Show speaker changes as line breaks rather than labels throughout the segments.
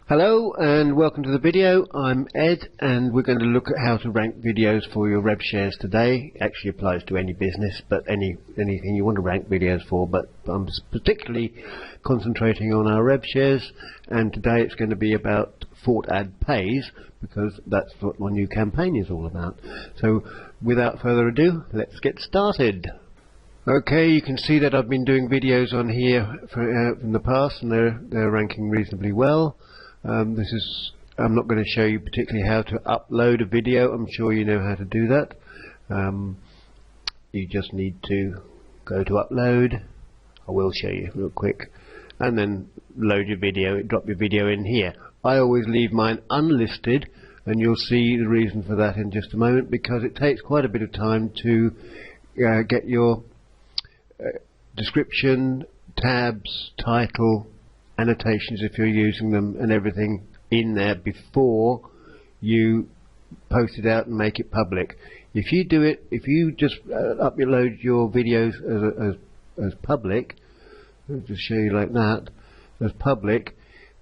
Hello and welcome to the video. I'm Ed and we're going to look at how to rank videos for your Revshares today. It actually applies to any business, but anything you want to rank videos for, but I'm particularly concentrating on our Revshares, and today it's going to be about FortAdPays because that's what my new campaign is all about. So without further ado, let's get started. Okay, you can see that I've been doing videos on here from the past, and they're ranking reasonably well. I'm not going to show you particularly how to upload a video. I'm sure you know how to do that. You just need to go to upload. I will show you real quick, and then load your video, drop your video in here. I always leave mine unlisted, and you'll see the reason for that in just a moment, because it takes quite a bit of time to get your description, tabs, title, annotations if you're using them, and everything in there before you post it out and make it public. If you just upload your videos as public, I'll just show you like that, as public,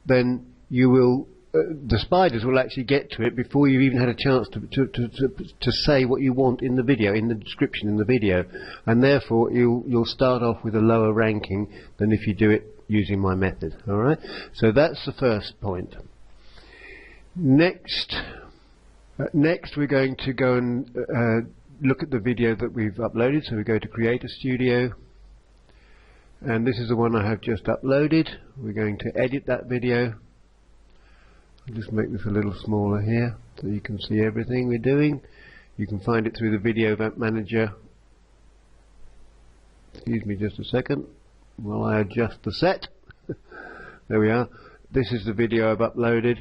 then you will the spiders will actually get to it before you've even had a chance to say what you want in the video, in the description in the video, and therefore you'll start off with a lower ranking than if you do it using my method. Alright, so that's the first point. Next we're going to go and look at the video that we've uploaded. So we go to Creator Studio, and this is the one I have just uploaded. We're going to edit that video. I'll just make this a little smaller here so you can see everything we're doing. You can find it through the Video Manager. Excuse me just a second while I adjust the set. There we are. This is the video I've uploaded.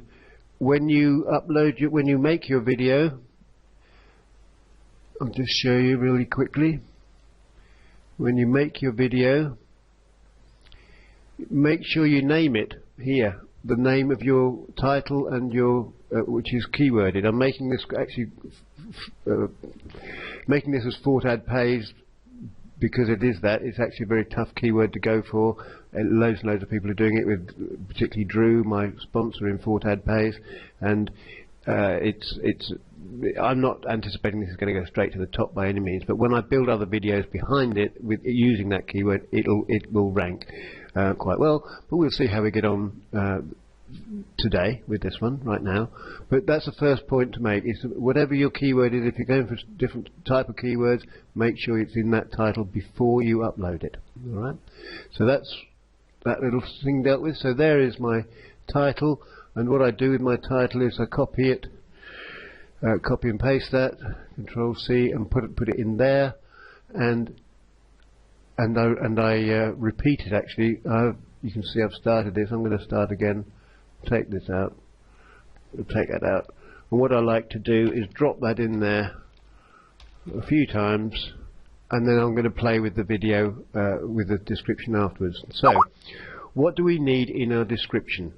When you make your video, I'll just show you really quickly. When you make your video, make sure you name it here, the name of your title and your which is keyworded. I'm making this actually making this as FortAdPays because it is that. It's actually a very tough keyword to go for. Loads and loads of people are doing it, with particularly Drew, my sponsor in FortAdPays, and I'm not anticipating this is going to go straight to the top by any means, but when I build other videos behind it with using that keyword, it will rank quite well. But we'll see how we get on today with this one right now. But that's the first point to make, is whatever your keyword is, if you're going for different type of keywords, make sure it's in that title before you upload it. Alright, so that's that little thing dealt with. So there is my title, and what I do with my title is I copy it, copy and paste that, Control C, and put it in there, and I repeat it. Actually, you can see I've started this. I'm going to start again. Take this out, take that out, and what I like to do is drop that in there a few times, and then I'm going to play with the video with the description afterwards. So what do we need in our description?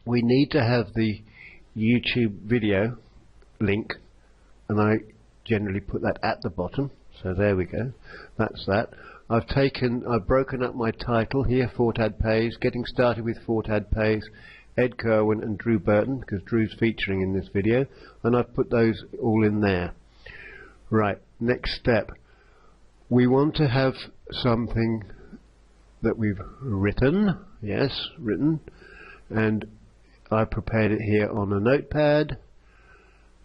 We need to have the YouTube video link, and I generally put that at the bottom. So there we go, that's that. I've broken up my title here, FortAdPays, getting started with FortAdPays, Ed Kirwan and Drew Burton, because Drew's featuring in this video, and I've put those all in there. Right, next step. We want to have something that we've written, yes, written, and I prepared it here on a notepad.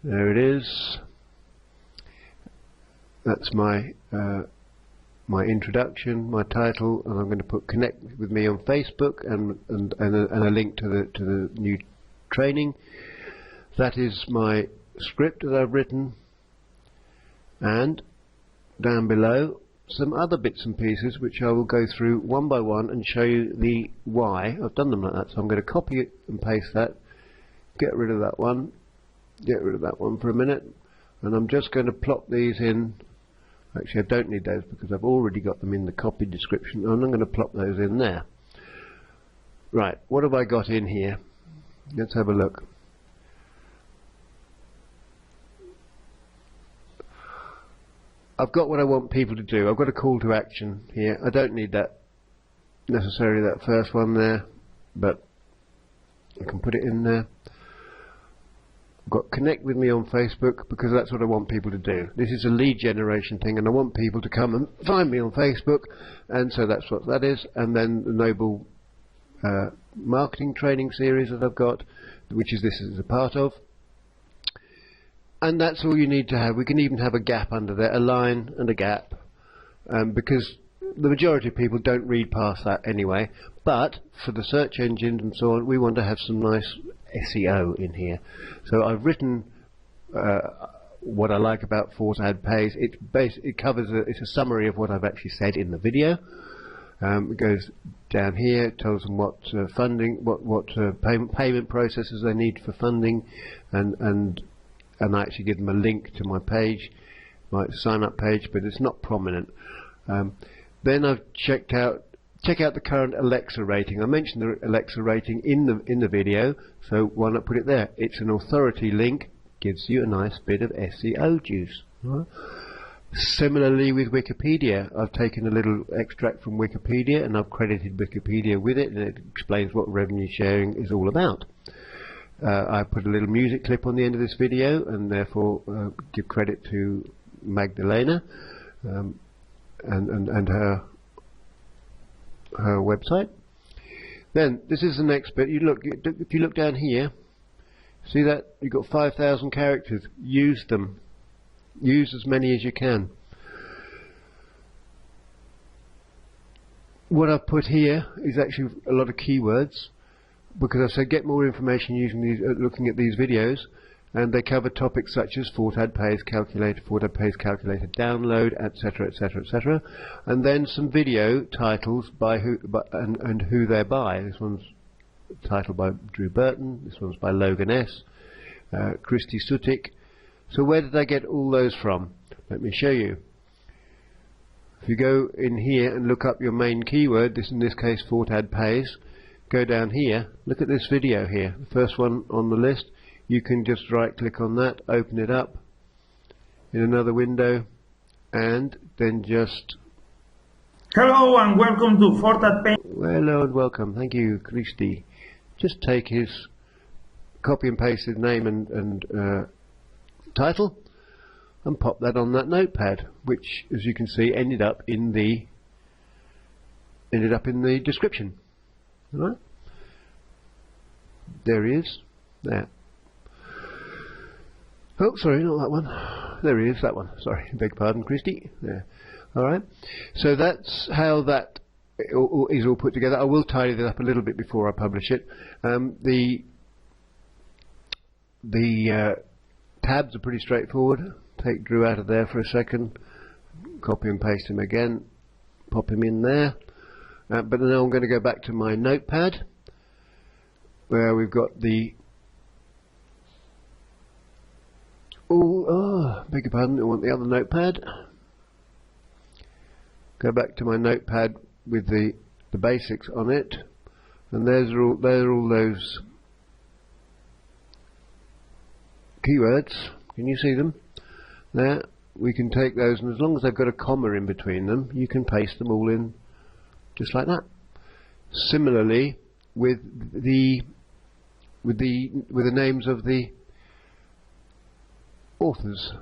There it is. That's my my introduction, my title, and I'm going to put connect with me on Facebook and a link to the new training. That is my script that I've written, and down below some other bits and pieces which I will go through one by one and show you the why I've done them like that. So I'm going to copy it and paste that, get rid of that one, get rid of that one for a minute, and I'm just going to plop these in. Actually, I don't need those because I've already got them in the copied description, and I'm going to plop those in there. Right, what have I got in here? Let's have a look. I've got what I want people to do. I've got a call to action here. I don't need that necessarily, that first one there, but I can put it in there. I've got connect with me on Facebook because that's what I want people to do. This is a lead generation thing, and I want people to come and find me on Facebook, and so that's what that is. And then the Noble marketing training series that I've got, which is this is a part of. And that's all you need to have. We can even have a gap under there, a line and a gap, because the majority of people don't read past that anyway. But for the search engines and so on, we want to have some nice SEO in here. So I've written what I like about FortAdPays. It covers it's a summary of what I've actually said in the video. It goes down here, it tells them what funding, what payment processes they need for funding, and I actually give them a link to my page, my sign up page, but it's not prominent. Then I've check out the current Alexa rating. I mentioned the Alexa rating in the video, so why not put it there? It's an authority link, gives you a nice bit of SEO juice. Right? Similarly with Wikipedia, I've taken a little extract from Wikipedia and I've credited Wikipedia with it, and it explains what revenue sharing is all about. I put a little music clip on the end of this video, and therefore give credit to Magdalena and her website. Then this is the next bit. If you look down here, see that you've got 5,000 characters. Use them. Use as many as you can. What I've put here is actually a lot of keywords, because I said get more information using these, looking at these videos, and they cover topics such as FortAdPays calculator, FortAdPays calculator download, etc., etc., etc., and then some video titles by who and who they're by. This one's titled by Drew Burton. This one's by Logan S. Christy Sutik. So where did I get all those from? Let me show you. If you go in here and look up your main keyword, in this case FortAdPays, go down here, look at this video here, the first one on the list. You can just right click on that, open it up in another window, and then just...
Hello and welcome to FortAdPays.
Hello and welcome, thank you, Christy. Just take his copy and paste his name and title and pop that on that notepad, which, as you can see, ended up in the description. All right? There he is. There. Oh, sorry, not that one. There he is, that one. Sorry, beg pardon, Christy. There. All right. So that's how that is all put together. I will tidy that up a little bit before I publish it. The tabs are pretty straightforward. Take Drew out of there for a second, copy and paste him again, pop him in there. But now I'm going to go back to my notepad, where we've got the... beg your pardon, I want the other notepad. Go back to my notepad with the basics on it, and there are all those keywords. Can you see them? There, we can take those, and as long as they've got a comma in between them, you can paste them all in just like that. Similarly, with the names of the authors.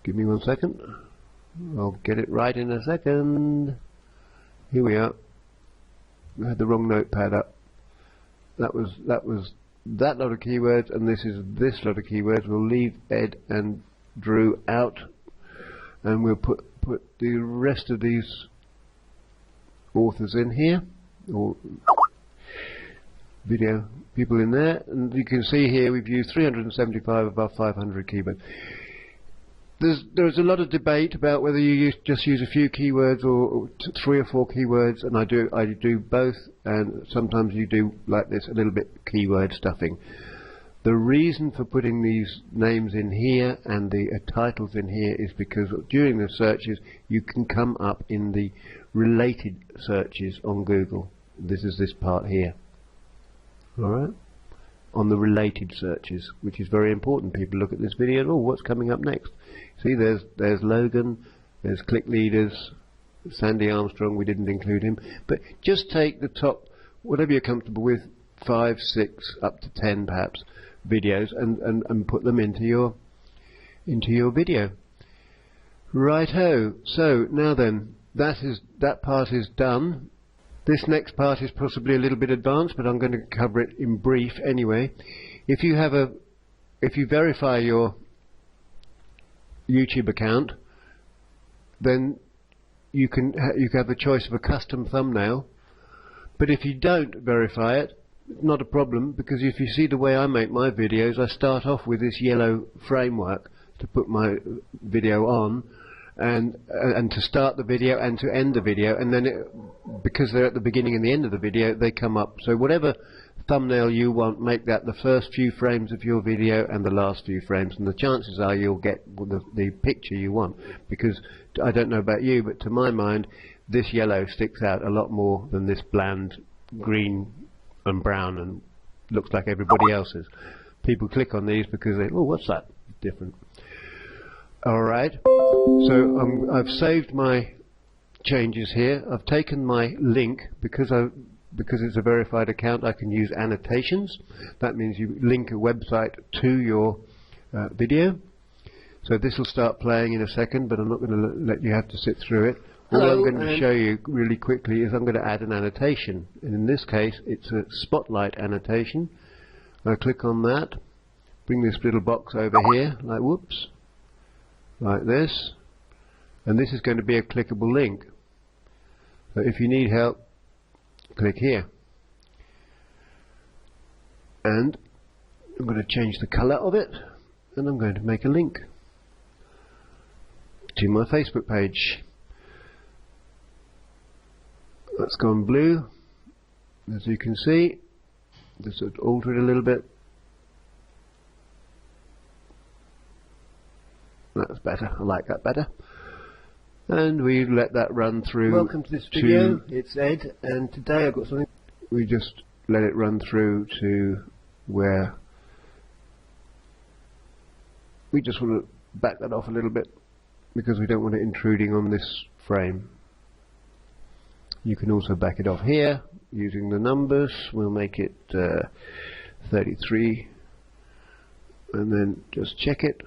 Give me 1 second. I'll get it right in a second. Here we are. I had the wrong notepad up. That was that lot of keywords, and this is this lot of keywords. We'll leave Ed and Drew out, and we'll put the rest of these authors in here, or video people in there, and you can see here we've used 375 of our 500 keywords. There's a lot of debate about whether you just use a few keywords or 3 or 4 keywords, and I do both, and sometimes you do like this, a little bit keyword stuffing. The reason for putting these names in here and the titles in here is because during the searches you can come up in the related searches on Google. This is this part here. Alright? On the related searches, which is very important. People look at this video and, oh, what's coming up next? See, there's Logan, there's Click Leaders, Sandy Armstrong, we didn't include him. But just take the top whatever you're comfortable with, 5, 6, up to 10 perhaps videos, and put them into your video. Righto. So now then, that part is done. This next part is possibly a little bit advanced, but I'm going to cover it in brief anyway. If you verify your YouTube account, then you can have the choice of a custom thumbnail. But if you don't verify it, not a problem, because if you see the way I make my videos, I start off with this yellow framework to put my video on, and to start the video and to end the video, and then because they're at the beginning and the end of the video, they come up. So whatever thumbnail you want, make that the first few frames of your video and the last few frames, and the chances are you'll get the picture you want. Because I don't know about you, but to my mind, this yellow sticks out a lot more than this bland green and brown and looks like everybody else's. People click on these because they, oh, what's that? Different. Alright, so I've saved my changes here. I've taken my link, because it's a verified account, I can use annotations. That means you link a website to your video. So this will start playing in a second, but I'm not going to let you have to sit through it. All I'm going to show you really quickly is I'm going to add an annotation, and in this case it's a spotlight annotation. I click on that, bring this little box over here, like whoops, like this, and this is going to be a clickable link. So if you need help, click here. And I'm going to change the colour of it, and I'm going to make a link to my Facebook page. That's gone blue, as you can see. Just alter it a little bit. That's better. I like that better. And we let that run through. Welcome to this video. It's Ed, and today I've got something. We just let it run through to where we just want to back that off a little bit, because we don't want it intruding on this frame. You can also back it off here using the numbers. We'll make it 33, and then just check it.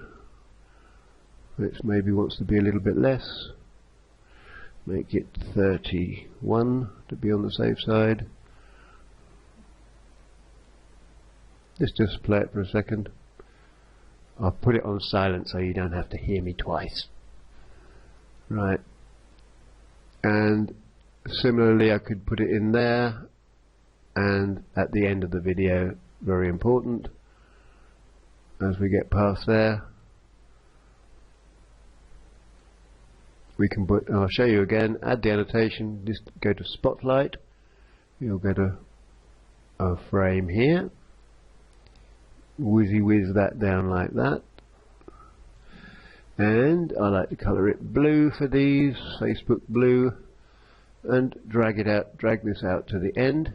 It maybe wants to be a little bit less. Make it 31 to be on the safe side. Let's just play it for a second. I'll put it on silent so you don't have to hear me twice. Right. And similarly, I could put it in there and at the end of the video. Very important. As we get past there, we can put, I'll show you again, add the annotation, just go to Spotlight, you'll get a frame here, whiz that down like that, and I like to colour it blue for these, Facebook blue, and drag this out to the end.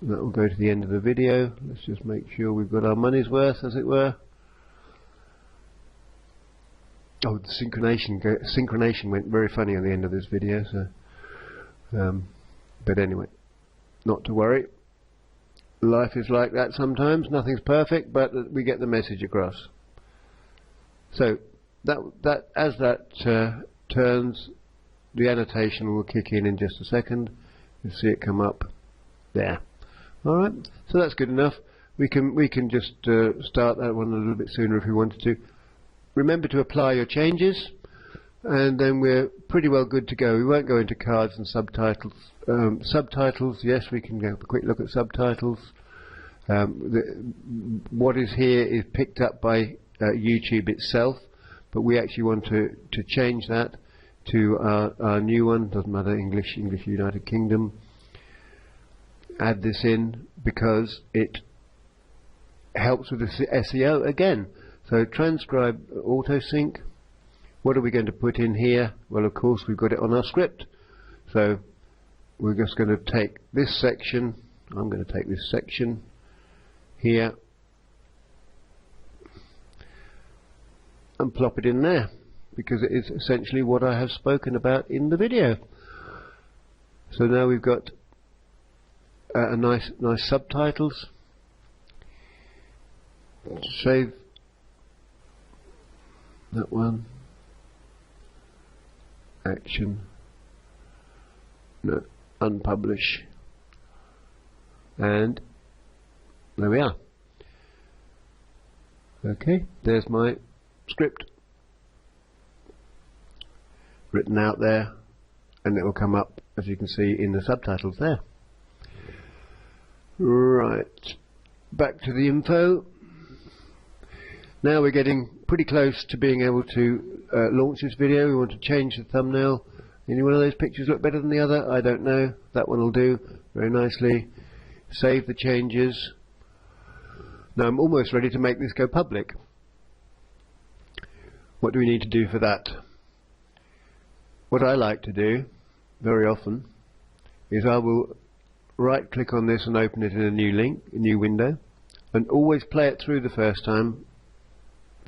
That will go to the end of the video. Let's just make sure we've got our money's worth, as it were. Oh, the synchronization went very funny at the end of this video, so but anyway, not to worry. Life is like that sometimes. Nothing's perfect, but we get the message across. So that as that turns, the annotation will kick in just a second. You'll see it come up there. All right, so that's good enough. We can just start that one a little bit sooner if we wanted to. Remember to apply your changes, and then we're pretty well good to go. We won't go into cards and subtitles. Subtitles, yes, we can have a quick look at subtitles. What is here is picked up by YouTube itself, but we actually want to change that to our new one. Doesn't matter, English United Kingdom. Add this in because it helps with the SEO again. So transcribe auto sync. What are we going to put in here? Well, of course, we've got it on our script. So we're just going to take this section. I'm going to take this section here and plop it in there, because it is essentially what I have spoken about in the video. So now we've got a nice subtitles. Save that one. Action. No, unpublish. And there we are. Okay, there's my script written out there, and it will come up, as you can see, in the subtitles there. Right, back to the info. Now we're getting pretty close to being able to launch this video. We want to change the thumbnail. Any one of those pictures look better than the other? I don't know. That one will do very nicely. Save the changes. Now I'm almost ready to make this go public. What do we need to do for that? What I like to do very often is I will right click on this and open it in a new link, a new window, and always play it through the first time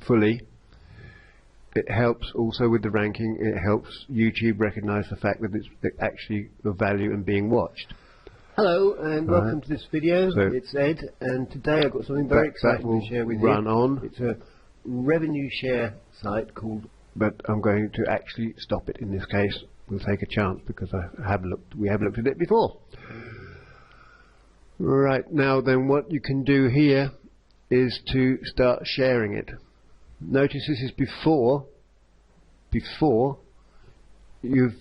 fully. It helps also with the ranking. It helps YouTube recognize the fact that it's actually of value and being watched. Hello and welcome to this video. So it's Ed, and today I've got something very exciting to share with you. It's a revenue share site called, but I'm going to actually stop it in this case. We'll take a chance because we have looked at it before. Right, now then, what you can do here is to start sharing it. Notice this is before you've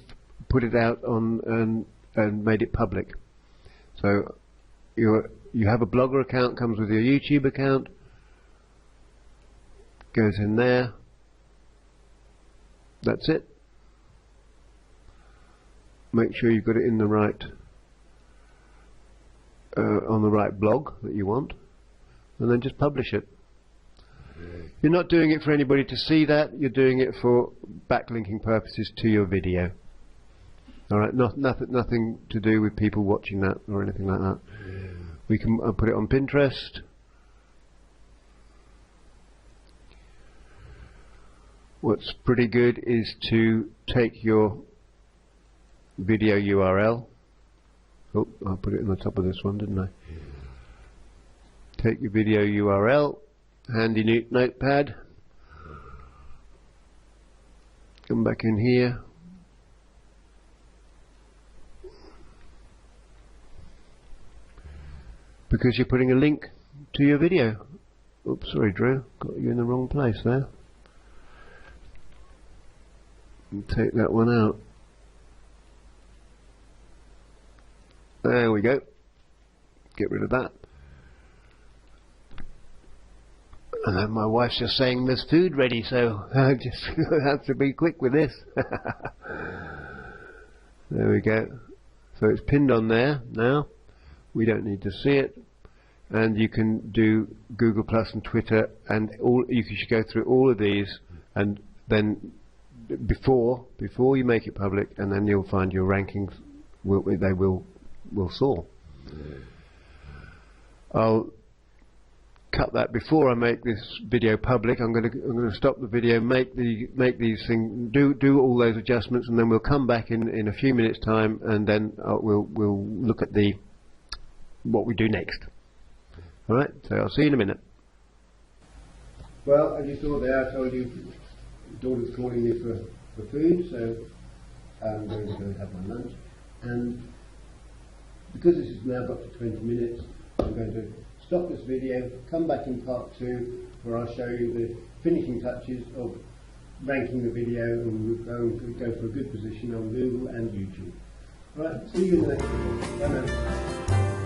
put it out on and made it public. So you have a Blogger account, comes with your YouTube account, goes in there. That's it. Make sure you've got it in the right on the right blog that you want, and then just publish it. You're not doing it for anybody to see that. You're doing it for backlinking purposes to your video. All right, nothing to do with people watching that or anything like that. We can put it on Pinterest. What's pretty good is to take your video URL. Oh, I put it in the top of this one, didn't I? Take your video URL, handy notepad. Come back in here. Because you're putting a link to your video. Oops, sorry Drew, got you in the wrong place there. And take that one out. There we go. Get rid of that. And then my wife's just saying there's food ready, so I just have to be quick with this. There we go. So it's pinned on there now. We don't need to see it. And you can do Google Plus and Twitter, and you should go through all of these, and then before you make it public, and then you'll find your rankings will soar. I'll cut that before I make this video public. I'm going to stop the video, make these things, do all those adjustments, and then we'll come back in a few minutes time, and then we'll look at what we do next. All right, so I'll see you in a minute. Well, as you saw there, I told you daughter's calling me for food, so I'm going to go have my lunch. And because this has now got to 20 minutes, I'm going to stop this video, come back in part 2, where I'll show you the finishing touches of ranking the video, and we'll go for a good position on Google and YouTube. All right, see you in the next video. Bye now.